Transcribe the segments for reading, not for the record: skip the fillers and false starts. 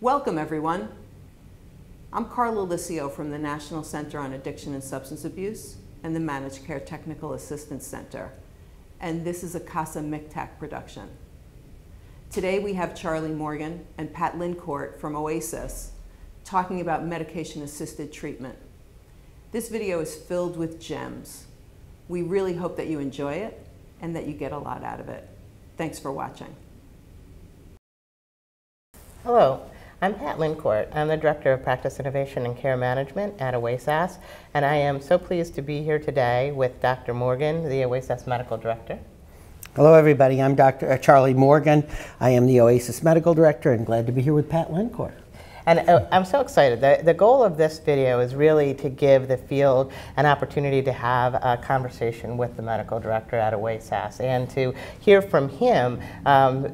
Welcome, everyone. I'm Carla Licio from the National Center on Addiction and Substance Abuse and the Managed Care Technical Assistance Center, and this is a Casa MICTAC production. Today we have Charlie Morgan and Pat Lincourt from OASAS talking about medication-assisted treatment. This video is filled with gems. We really hope that you enjoy it and that you get a lot out of it. Thanks for watching. Hello, I'm Pat Lincourt. I'm the Director of Practice Innovation and Care Management at OASAS, and I am so pleased to be here today with Dr. Morgan, the OASAS Medical Director. Hello everybody, I'm Dr. Charlie Morgan. I am the OASAS Medical Director and glad to be here with Pat Lincourt. And I'm so excited. The goal of this video is really to give the field an opportunity to have a conversation with the medical director at OASAS and to hear from him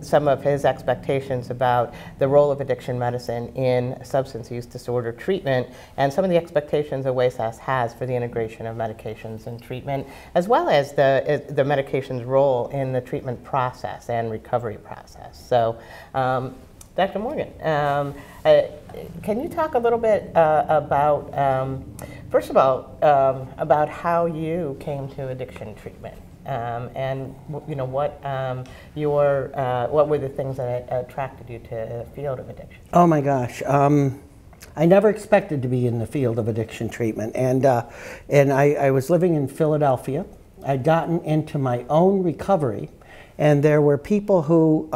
some of his expectations about the role of addiction medicine in substance use disorder treatment and some of the expectations OASAS has for the integration of medications and treatment, as well as the medication's role in the treatment process and recovery process. So, Dr. Morgan, can you talk a little bit about, first of all, about how you came to addiction treatment, and you know what were the things that attracted you to the field of addiction? Oh my gosh, I never expected to be in the field of addiction treatment, and I was living in Philadelphia. I'd gotten into my own recovery, and there were people who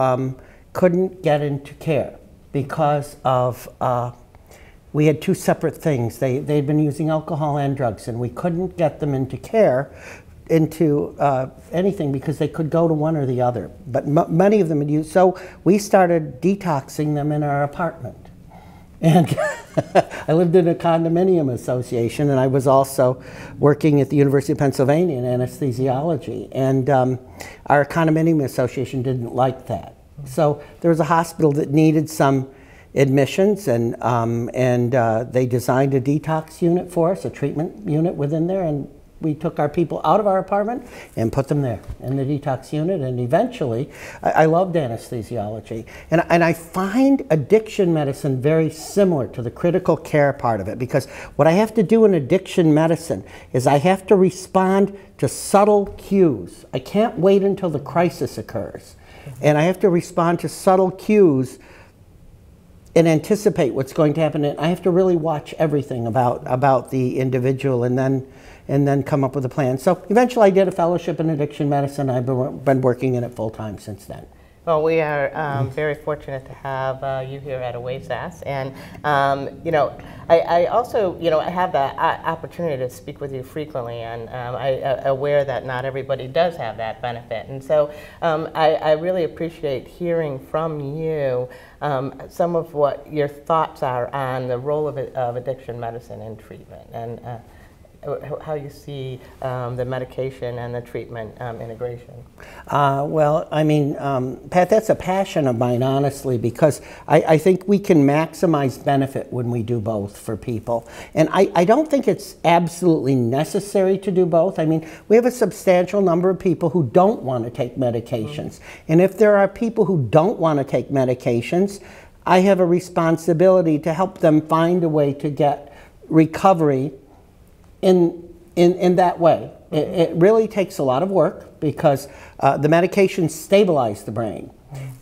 couldn't get into care because of, we had two separate things. They'd been using alcohol and drugs, and we couldn't get them into care, into anything, because they could go to one or the other. But many of them had used, so we started detoxing them in our apartment. And I lived in a condominium association, and I was also working at the University of Pennsylvania in anesthesiology. And our condominium association didn't like that. So there was a hospital that needed some admissions, and they designed a detox unit for us, a treatment unit within there, and we took our people out of our apartment and put them there in the detox unit. And eventually, I loved anesthesiology, and I find addiction medicine very similar to the critical care part of it, because what I have to do in addiction medicine is I have to respond to subtle cues. I can't wait until the crisis occurs. And I have to respond to subtle cues and anticipate what's going to happen. And I have to really watch everything about the individual and then come up with a plan. So eventually I did a fellowship in addiction medicine. I've been working in it full time since then. Well, we are very fortunate to have you here at OASAS, and you know, I also, you know, I have the opportunity to speak with you frequently, and I'm aware that not everybody does have that benefit, and so I really appreciate hearing from you some of what your thoughts are on the role of addiction medicine in treatment, and how you see the medication and the treatment integration. Well, I mean, Pat, that's a passion of mine, honestly, because I think we can maximize benefit when we do both for people. And I don't think it's absolutely necessary to do both. I mean, we have a substantial number of people who don't want to take medications. And if there are people who don't want to take medications, I have a responsibility to help them find a way to get recovery in that way. It really takes a lot of work, because the medications stabilize the brain.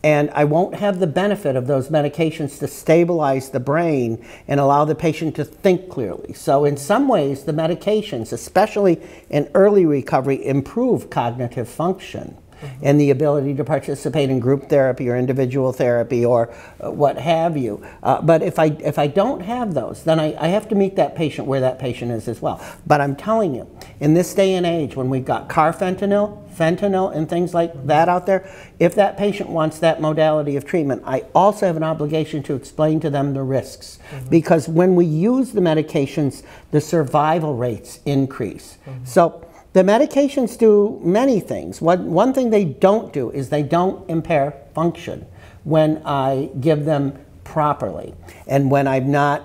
And I won't have the benefit of those medications to stabilize the brain and allow the patient to think clearly. So in some ways, the medications, especially in early recovery, improve cognitive function and the ability to participate in group therapy or individual therapy or what have you. But if I don't have those, then I have to meet that patient where that patient is as well. But I'm telling you, in this day and age, when we've got carfentanil, fentanyl, and things like that out there, if that patient wants that modality of treatment, I also have an obligation to explain to them the risks. Because when we use the medications, the survival rates increase. So the medications do many things. One thing they don't do is they don't impair function when I give them properly, and when I'm not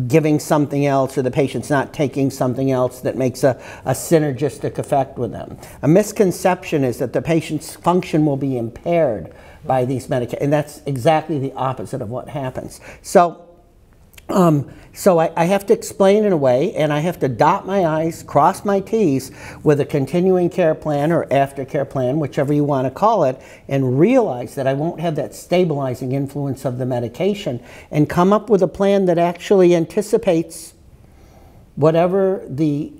giving something else or the patient's not taking something else that makes a synergistic effect with them. A misconception is that the patient's function will be impaired by these medications. And that's exactly the opposite of what happens. So I have to explain in a way, and I have to dot my I's, cross my T's with a continuing care plan or aftercare plan, whichever you want to call it, and realize that I won't have that stabilizing influence of the medication, and come up with a plan that actually anticipates whatever the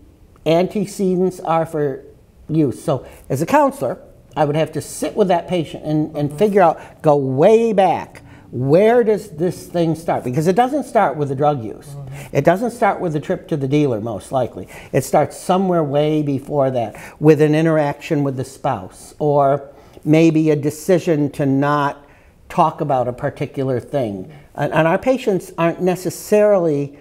antecedents are for use. So as a counselor, I would have to sit with that patient and figure out, go way back. Where does this thing start? Because it doesn't start with the drug use. It doesn't start with the trip to the dealer, most likely. It starts somewhere way before that, with an interaction with the spouse, or maybe a decision to not talk about a particular thing. And our patients aren't necessarily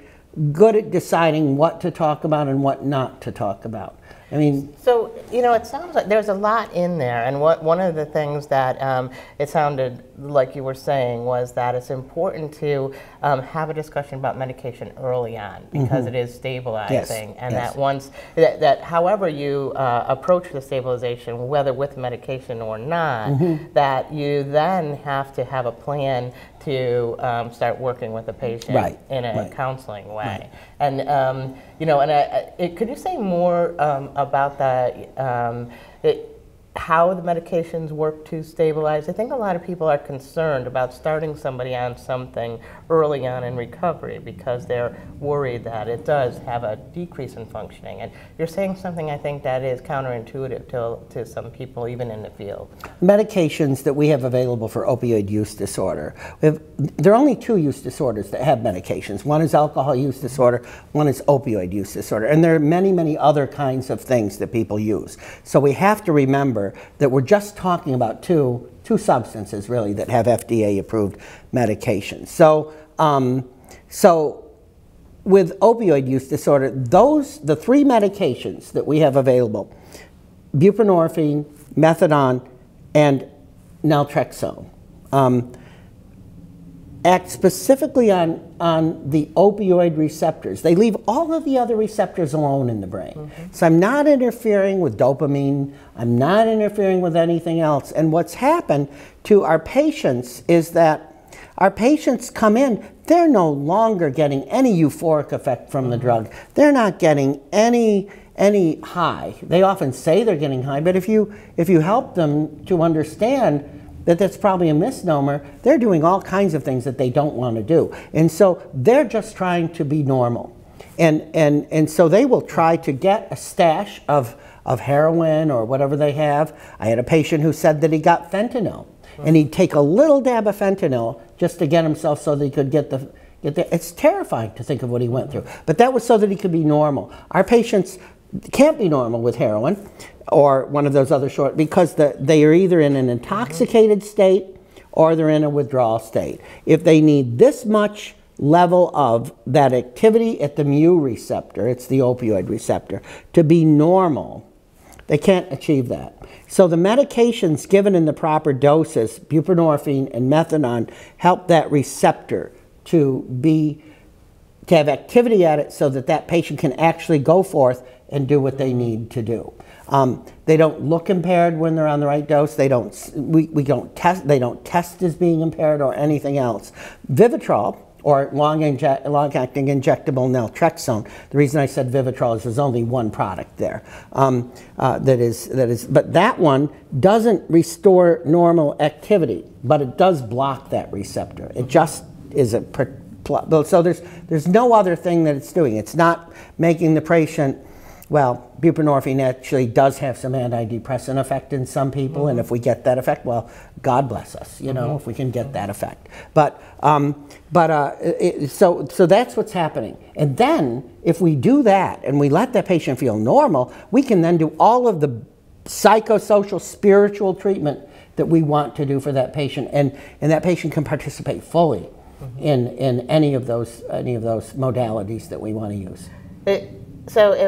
good at deciding what to talk about and what not to talk about. I mean, so, you know, it sounds like there's a lot in there, and one of the things that it sounded like you were saying was that it's important to have a discussion about medication early on, because it is stabilizing, and that once, that however you approach the stabilization, whether with medication or not, that you then have to have a plan to start working with the patient in a counseling way. And, you know, and could you say more about that, how the medications work to stabilize? I think a lot of people are concerned about starting somebody on something early on in recovery because they're worried that it does have a decrease in functioning. And you're saying something, I think, that is counterintuitive to some people, even in the field. Medications that we have available for opioid use disorder. There are only two use disorders that have medications. One is alcohol use disorder, one is opioid use disorder. And there are many, many other kinds of things that people use. So we have to remember that we're just talking about two substances, really, that have FDA-approved medications. So, so with opioid use disorder, the three medications that we have available, buprenorphine, methadone, and naltrexone, act specifically on the opioid receptors. They leave all of the other receptors alone in the brain. So I'm not interfering with dopamine, I'm not interfering with anything else. And what's happened to our patients is that our patients come in, they're no longer getting any euphoric effect from the drug. They're not getting any high. They often say they're getting high, but if you help them to understand that that's probably a misnomer, they're doing all kinds of things that they don't want to do. And so they're just trying to be normal. And so they will try to get a stash of heroin or whatever they have. I had a patient who said that he got fentanyl, and he'd take a little dab of fentanyl just to get himself so that he could get the, it's terrifying to think of what he went through. But that was so that he could be normal. Our patients can't be normal with heroin or one of those other because they are either in an intoxicated state or they're in a withdrawal state. If they need this much level of that activity at the mu receptor, it's the opioid receptor, to be normal, they can't achieve that. So the medications given in the proper doses, buprenorphine and methadone, help that receptor to have activity at it so that that patient can actually go forth and do what they need to do. They don't look impaired when they're on the right dose. They don't test as being impaired or anything else. Vivitrol, or long-acting injectable naltrexone. The reason I said Vivitrol is there's only one product there but that one doesn't restore normal activity, but it does block that receptor. It just is so there's no other thing that it's doing. It's not making the patient, well, buprenorphine actually does have some antidepressant effect in some people, and if we get that effect, well, God bless us, you know, if we can get that effect. So that's what's happening. And then, if we do that and we let that patient feel normal, we can then do all of the psychosocial, spiritual treatment that we want to do for that patient, and that patient can participate fully in any of those modalities that we want to use.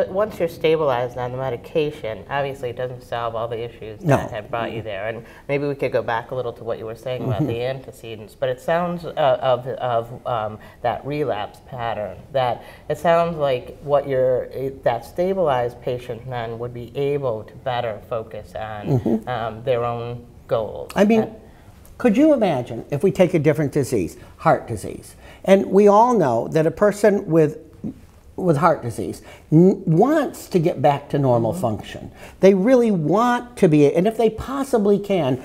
Once you're stabilized on the medication, obviously it doesn't solve all the issues that had brought you there. And maybe we could go back a little to what you were saying about the antecedents. But it sounds of that relapse pattern, that it sounds like that stabilized patient then would be able to better focus on their own goals. I mean, Could you imagine if we take a different disease, heart disease, and we all know that a person with heart disease wants to get back to normal function. They really want to be, and if they possibly can,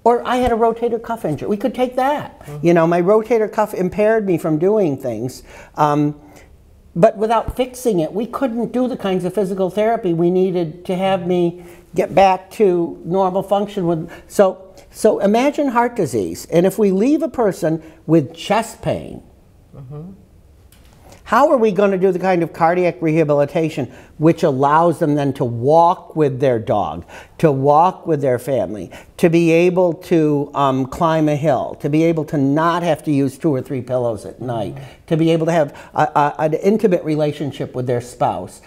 or I had a rotator cuff injury, we could take that. You know, my rotator cuff impaired me from doing things. But without fixing it, we couldn't do the kinds of physical therapy we needed to have me get back to normal function. So imagine heart disease, and if we leave a person with chest pain, how are we going to do the kind of cardiac rehabilitation which allows them then to walk with their dog, to walk with their family, to be able to climb a hill, to be able to not have to use 2 or 3 pillows at night, to be able to have an intimate relationship with their spouse?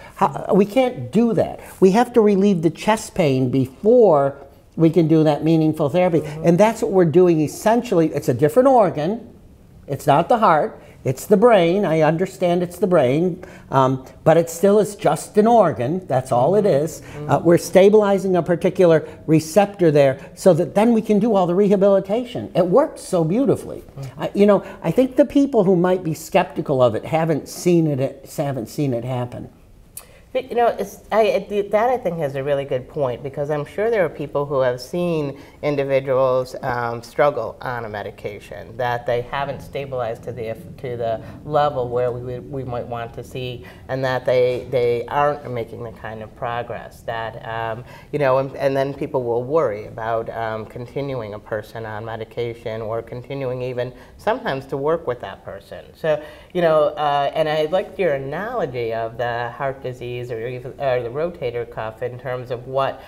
We can't do that. We have to relieve the chest pain before we can do that meaningful therapy. And that's what we're doing essentially. It's a different organ. It's not the heart. It's the brain. I understand it's the brain, but it still is just an organ. That's all it is. We're stabilizing a particular receptor there so that then we can do all the rehabilitation. It works so beautifully. You know, I think the people who might be skeptical of it haven't seen it happen. You know, that I think is a really good point, because I'm sure there are people who have seen individuals struggle on a medication that they haven't stabilized to the level where we might want to see, and that they aren't making the kind of progress that you know, and then people will worry about continuing a person on medication, or continuing even sometimes to work with that person. So, you know, and I liked your analogy of the heart disease or even the rotator cuff in terms of what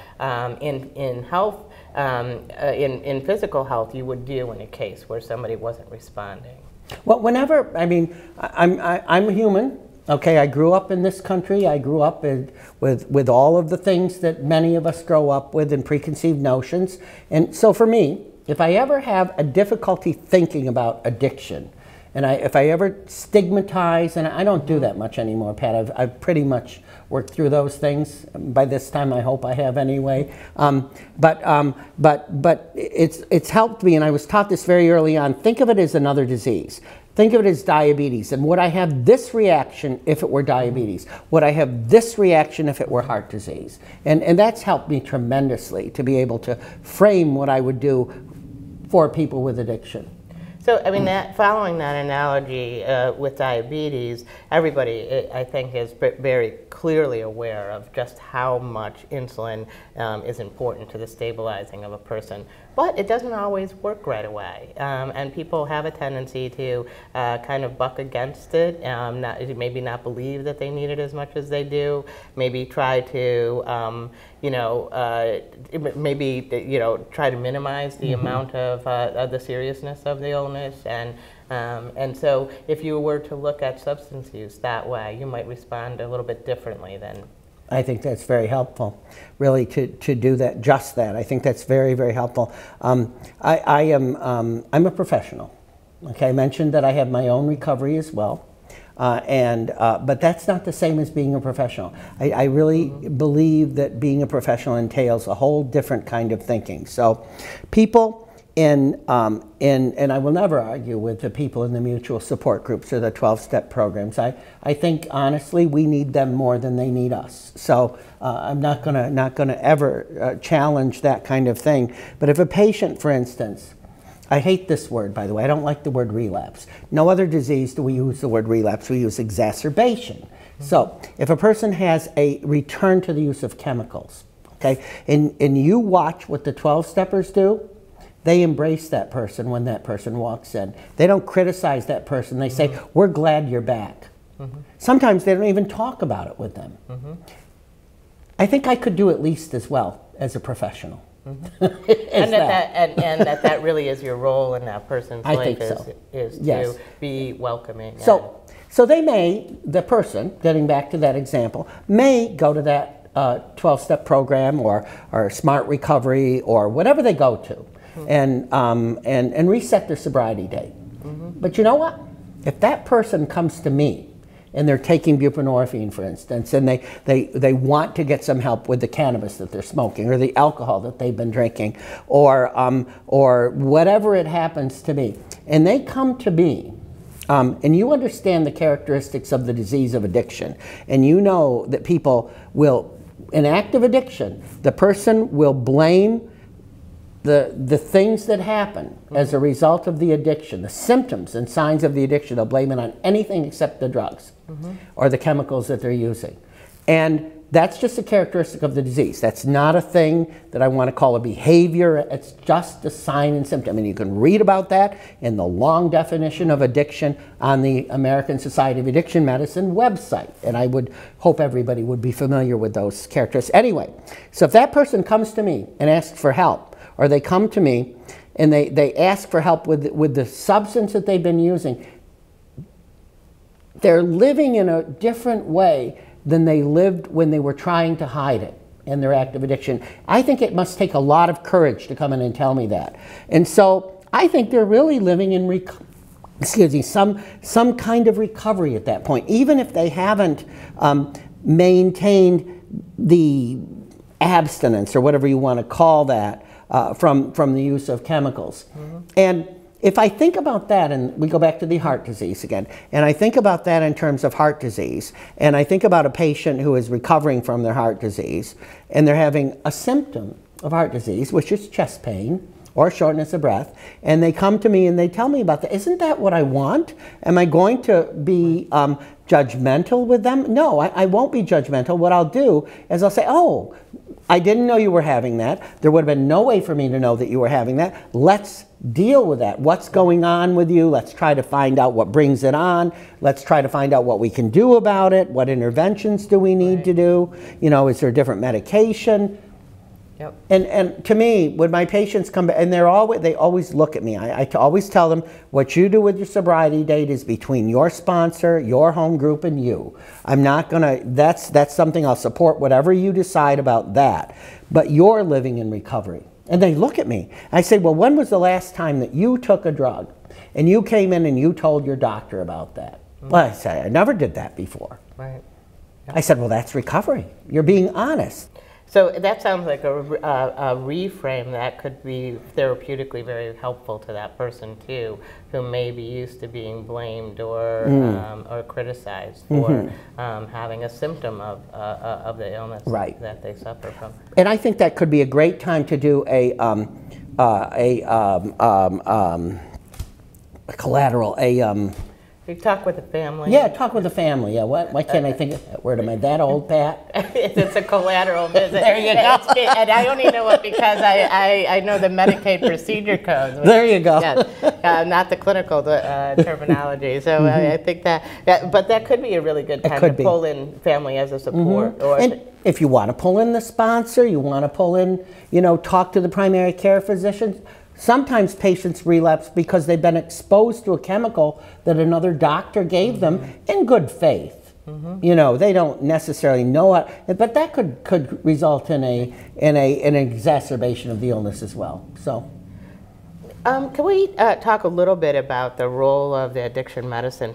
in health, in physical health, you would do in a case where somebody wasn't responding. Well, whenever, I mean, I'm human. Okay, I grew up in this country. I grew up with all of the things that many of us grow up with and preconceived notions. And so for me, if I ever have a difficulty thinking about addiction, and if I ever stigmatize, and I don't do that much anymore, Pat. I've pretty much worked through those things. By this time, I hope I have anyway. But it's helped me, and I was taught this very early on. Think of it as another disease. Think of it as diabetes. And would I have this reaction if it were diabetes? Would I have this reaction if it were heart disease? And that's helped me tremendously to be able to frame what I would do for people with addiction. So, I mean, following that analogy with diabetes, everybody, I think, is very clearly aware of just how much insulin is important to the stabilizing of a person. But it doesn't always work right away. And people have a tendency to kind of buck against it, maybe not believe that they need it as much as they do, maybe try to, you know, maybe, you know, try to minimize the amount of the seriousness of the illness. And so if you were to look at substance use that way, you might respond a little bit differently than. I think that's very helpful, really, to do that, just that. I think that's very, very helpful. I'm a professional. Okay, I mentioned that I have my own recovery as well. But that's not the same as being a professional. I really believe that being a professional entails a whole different kind of thinking. So people and I will never argue with the people in the mutual support groups or the 12-step programs. I think, honestly, we need them more than they need us. So I'm not gonna ever challenge that kind of thing. But if a patient, for instance, I hate this word, by the way. I don't like the word relapse. No other disease do we use the word relapse. We use exacerbation. So if a person has a return to the use of chemicals, okay, and you watch what the 12-steppers do, they embrace that person when that person walks in. They don't criticize that person. They say, we're glad you're back. Sometimes they don't even talk about it with them. I think I could do at least as well as a professional. And that really is your role in that person's life, is to be welcoming. So they may, the person, getting back to that example, may go to that 12-step program or Smart Recovery or whatever they go to and reset their sobriety date. But you know what? If that person comes to me and they're taking buprenorphine, for instance, and they want to get some help with the cannabis that they're smoking or the alcohol that they've been drinking or whatever it happens to be. And they come to me, and you understand the characteristics of the disease of addiction, and you know that people will, in active addiction, the person will blame the things that happen as a result of the addiction, the symptoms and signs of the addiction, they'll blame it on anything except the drugs or the chemicals that they're using. And that's just a characteristic of the disease. That's not a thing that I want to call a behavior. It's just a sign and symptom. And you can read about that in the long definition of addiction on the American Society of Addiction Medicine website. And I would hope everybody would be familiar with those characteristics. Anyway, so if that person comes to me and asks for help, or they come to me and they ask for help with the substance that they've been using, they're living in a different way than they lived when they were trying to hide it in their active addiction. I think it must take a lot of courage to come in and tell me that. And so I think they're really living in some kind of recovery at that point, even if they haven't maintained the abstinence or whatever you want to call that from the use of chemicals. And if I think about that, and we go back to the heart disease again, and I think about that in terms of heart disease, and I think about a patient who is recovering from their heart disease, and they're having a symptom of heart disease, which is chest pain or shortness of breath, and they come to me and they tell me about that. Isn't that what I want? Am I going to be judgmental with them? No, I won't be judgmental. What I'll do is I'll say, oh, I didn't know you were having that. There would have been no way for me to know that you were having that. Let's deal with that. What's going on with you? Let's try to find out what brings it on. Let's try to find out what we can do about it. What interventions do we need to do? You know, is there a different medication? Yep. And to me, when my patients come back, and they always look at me, I always tell them, what you do with your sobriety date is between your sponsor, your home group, and you. I'm not gonna, that's something I'll support, whatever you decide about that. But you're living in recovery. And they look at me. I say, well, when was the last time that you took a drug and you came in and you told your doctor about that? Well, I said, I never did that before. Right. Yep. I said, well, that's recovery. You're being honest. So that sounds like a reframe that could be therapeutically very helpful to that person too, who may be used to being blamed or criticized for having a symptom of the illness that they suffer from. And I think that could be a great time to do a collateral, You talk with the family. Yeah, talk with the family. Yeah, why can't I think of that word? Am I that old, Pat? It's a collateral visit. There you go. And I only know it because I know the Medicaid procedure codes. There you go. Yes, not the clinical terminology. So I think but that could be a really good time to pull in family as a support. And if you want to pull in the sponsor, you want to pull in, talk to the primary care physician. Sometimes patients relapse because they've been exposed to a chemical that another doctor gave them in good faith. They don't necessarily know it, but that could result in an exacerbation of the illness as well. So, can we talk a little bit about the role of the addiction medicine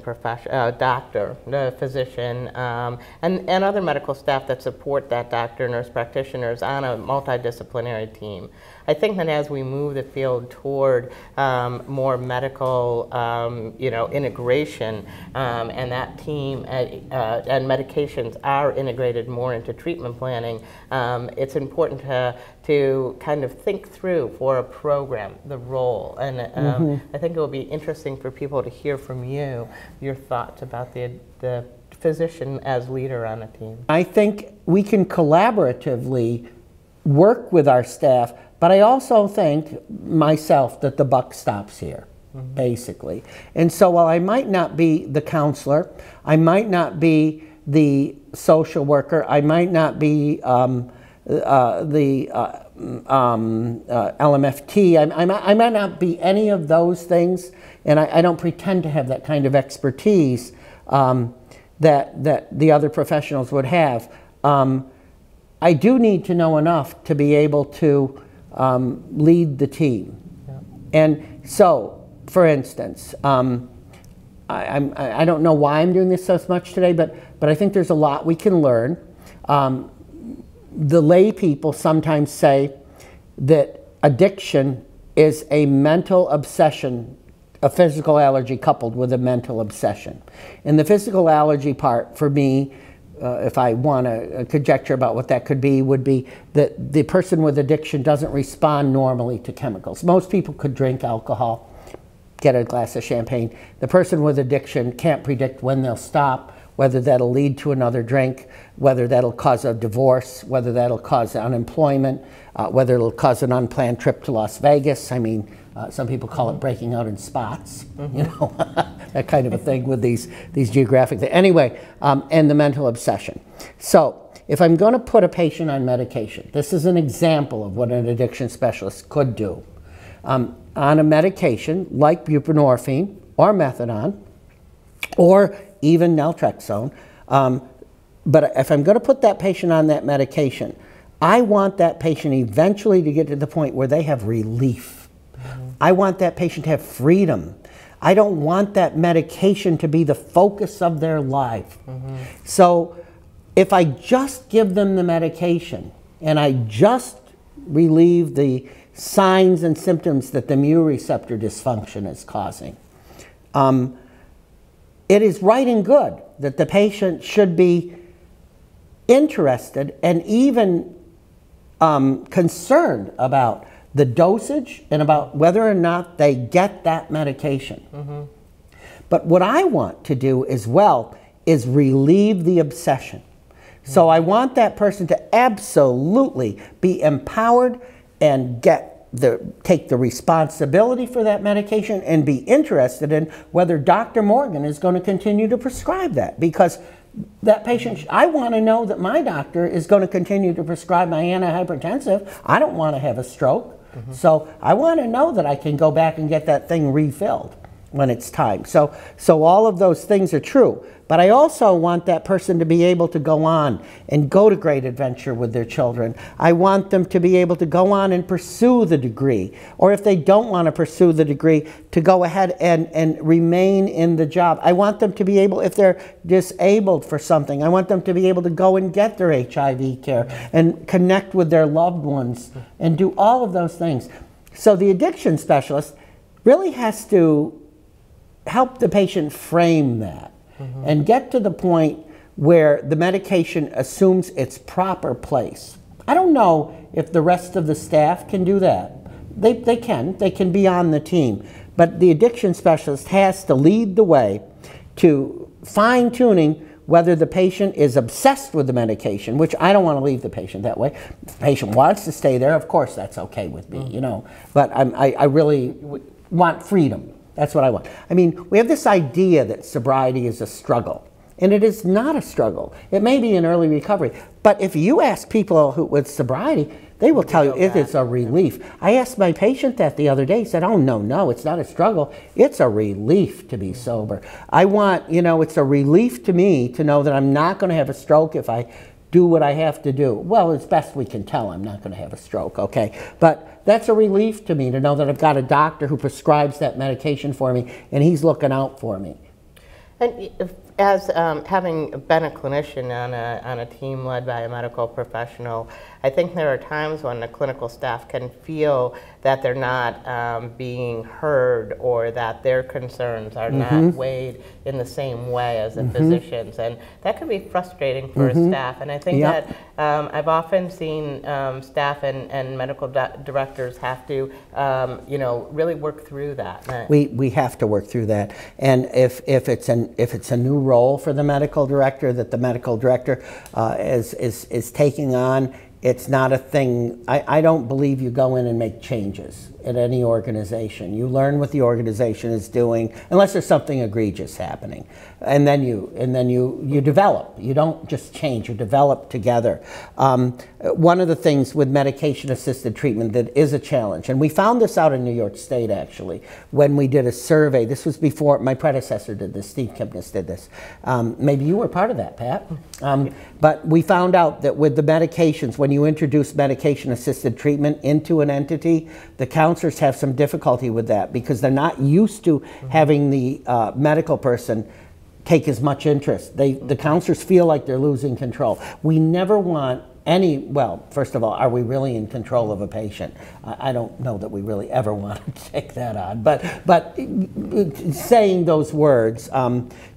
doctor, the physician, and other medical staff that support that doctor, nurse practitioners on a multidisciplinary team? I think that as we move the field toward more medical, integration, and that team and medications are integrated more into treatment planning, it's important to kind of think through for a program the role. And I think it will be interesting for people to hear from you your thoughts about the physician as leader on a team. I think we can collaboratively work with our staff, but I also think myself that the buck stops here, basically. And so while I might not be the counselor, I might not be the social worker, I might not be the LMFT, I might not be any of those things, and I don't pretend to have that kind of expertise that the other professionals would have. I do need to know enough to be able to lead the team. And so, for instance, I don't know why I'm doing this so much today, but I think there's a lot we can learn. The lay people sometimes say that addiction is a mental obsession, a physical allergy coupled with a mental obsession. And the physical allergy part, for me, if I want to conjecture about what that could be, would be that the person with addiction doesn't respond normally to chemicals. Most people could drink alcohol, get a glass of champagne. The person with addiction can't predict when they'll stop, whether that'll lead to another drink, whether that'll cause a divorce, whether that'll cause unemployment, whether it'll cause an unplanned trip to Las Vegas. I mean, some people call it breaking out in spots, you know, that kind of a thing with these geographic things. Anyway, and the mental obsession. So if I'm going to put a patient on medication, this is an example of what an addiction specialist could do. On a medication like buprenorphine or methadone or even naltrexone, but if I'm going to put that patient on that medication, I want that patient eventually to get to the point where they have relief. I want that patient to have freedom. I don't want that medication to be the focus of their life. So if I just give them the medication and I just relieve the signs and symptoms that the mu receptor dysfunction is causing, it is right and good that the patient should be interested and even concerned about the dosage and about whether or not they get that medication. But what I want to do as well is relieve the obsession. So I want that person to absolutely be empowered and take the responsibility for that medication and be interested in whether Dr. Morgan is going to continue to prescribe that. Because that patient, I want to know that my doctor is going to continue to prescribe my antihypertensive. I don't want to have a stroke. So I want to know that I can go back and get that thing refilled when it's time. So all of those things are true. But I also want that person to be able to go on and go to great adventure with their children. I want them to be able to go on and pursue the degree. Or if they don't want to pursue the degree, to go ahead and remain in the job. I want them to be able, if they're disabled for something, I want them to be able to go and get their HIV care and connect with their loved ones and do all of those things. So the addiction specialist really has to help the patient frame that. And get to the point where the medication assumes its proper place. I don't know if the rest of the staff can do that. They can be on the team. But the addiction specialist has to lead the way to fine-tuning whether the patient is obsessed with the medication, which I don't want to leave the patient that way. If the patient wants to stay there, of course that's okay with me, you know. But I really want freedom. That's what I want. I mean, we have this idea that sobriety is a struggle, and it is not a struggle. It may be an early recovery, but if you ask people with sobriety, they will tell you it is a relief. I asked my patient that the other day. He said, oh, no, it's not a struggle. It's a relief to be sober. I want, you know, it's a relief to me to know that I'm not going to have a stroke if I do what I have to do. Well, as best we can tell, I'm not going to have a stroke, okay? But that's a relief to me to know that I've got a doctor who prescribes that medication for me and he's looking out for me. And as having been a clinician on a team led by a medical professional, I think there are times when the clinical staff can feel that they're not being heard or that their concerns are not weighed in the same way as the physicians, and that can be frustrating for a staff. And I think that I've often seen staff and medical directors have to, you know, really work through that. We have to work through that, and if it's a new role for the medical director that the medical director is taking on, it's not a thing. I don't believe you go in and make changes at any organization. You learn what the organization is doing, unless there's something egregious happening, and then you develop. You don't just change. You develop together. One of the things with medication-assisted treatment that is a challenge, and we found this out in New York State actually when we did a survey. This was before my predecessor did this. Steve Kipnis did this. Maybe you were part of that, Pat. But we found out that with the medications, when you introduce medication-assisted treatment into an entity, the counselor counselors have some difficulty with that because they're not used to having the medical person take as much interest. The counselors feel like they're losing control. We never want well, first of all, are we really in control of a patient? I don't know that we really ever want to take that on, but saying those words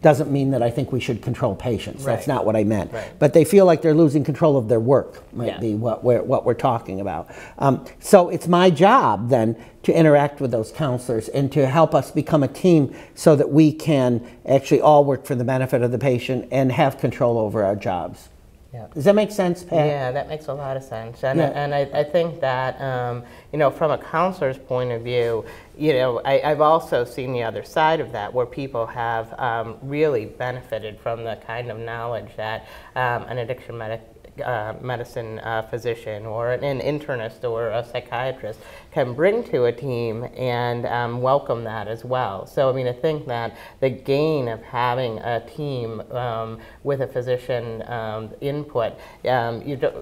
doesn't mean that I think we should control patients. Right. That's not what I meant. Right. But they feel like they're losing control of their work, might be what we're talking about. So it's my job then to interact with those counselors and to help us become a team so that we can actually all work for the benefit of the patient and have control over our jobs. Yeah. Does that make sense, Pat? Yeah, that makes a lot of sense. And, and I think that, you know, from a counselor's point of view, you know, I've also seen the other side of that where people have really benefited from the kind of knowledge that an addiction medicine physician or an internist or a psychiatrist can bring to a team and welcome that as well. So I mean, I think that the gain of having a team with a physician input,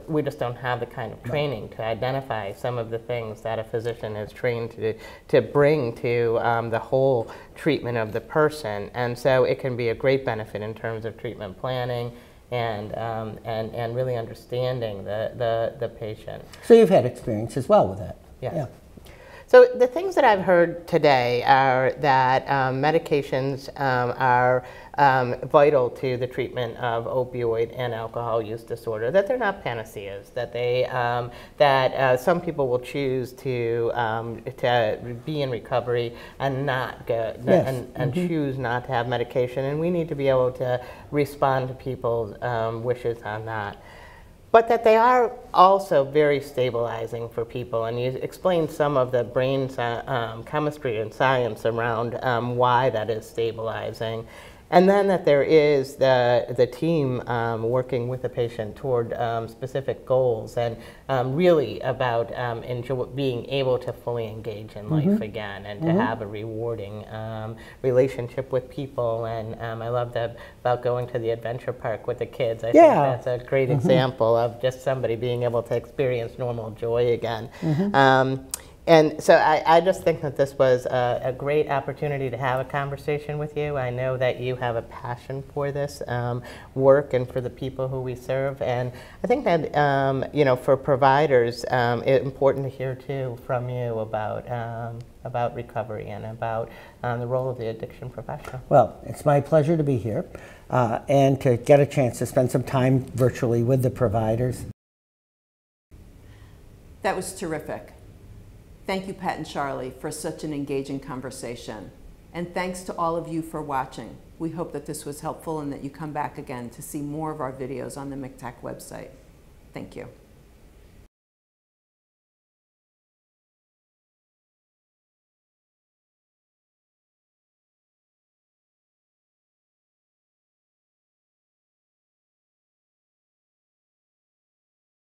we just don't have the kind of training to identify some of the things that a physician is trained to bring to the whole treatment of the person. And so it can be a great benefit in terms of treatment planning and really understanding the patient. So you've had experience as well with that. Yes. Yeah. So the things that I've heard today are that medications are vital to the treatment of opioid and alcohol use disorder, that they're not panaceas, that that some people will choose to be in recovery and not go, and choose not to have medication, and we need to be able to respond to people's wishes on that. But that they are also very stabilizing for people, and you explained some of the brain chemistry and science around why that is stabilizing. And then that there is the team working with the patient toward specific goals and really about being able to fully engage in life again and to have a rewarding relationship with people. And I love about going to the adventure park with the kids. I think that's a great example of just somebody being able to experience normal joy again. And so I just think that this was a great opportunity to have a conversation with you. I know that you have a passion for this work and for the people who we serve. And I think that, you know, for providers, it's important to hear too from you about recovery and about the role of the addiction professional. Well, it's my pleasure to be here and to get a chance to spend some time virtually with the providers. That was terrific. Thank you, Pat and Charlie, for such an engaging conversation. And thanks to all of you for watching. We hope that this was helpful and that you come back again to see more of our videos on the MCTAC website. Thank you.